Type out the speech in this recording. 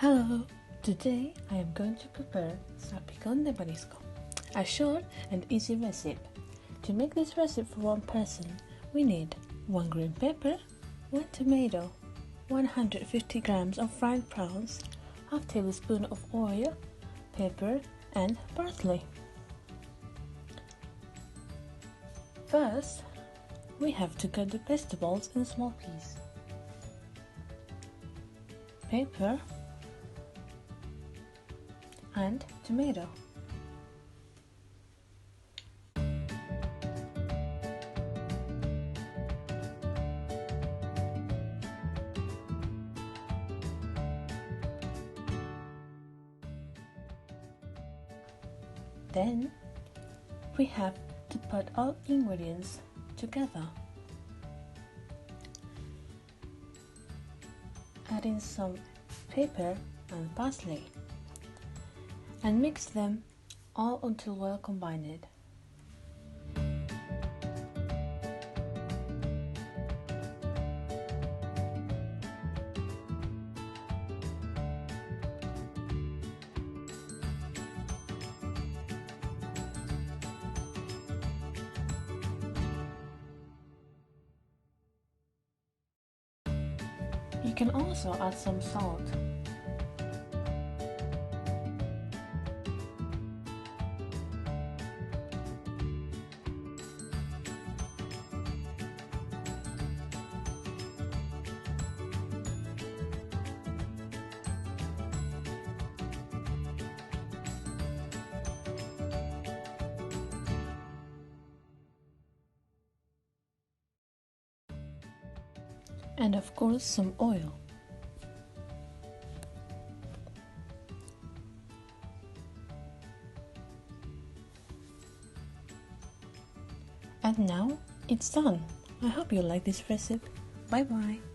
Hello! Today I am going to prepare salpicón de marisco, a short and easy recipe. To make this recipe for one person, we need 1 green pepper, 1 tomato, 150 grams of fried prawns, half tablespoon of oil, pepper and parsley. First, we have to cut the vegetables in small pieces. Pepper and tomato. Then we have to put all ingredients together. Add in some pepper and parsley and mix them all until well combined. You can also add some salt. And of course some oil. And now it's done. I hope you like this recipe. Bye bye.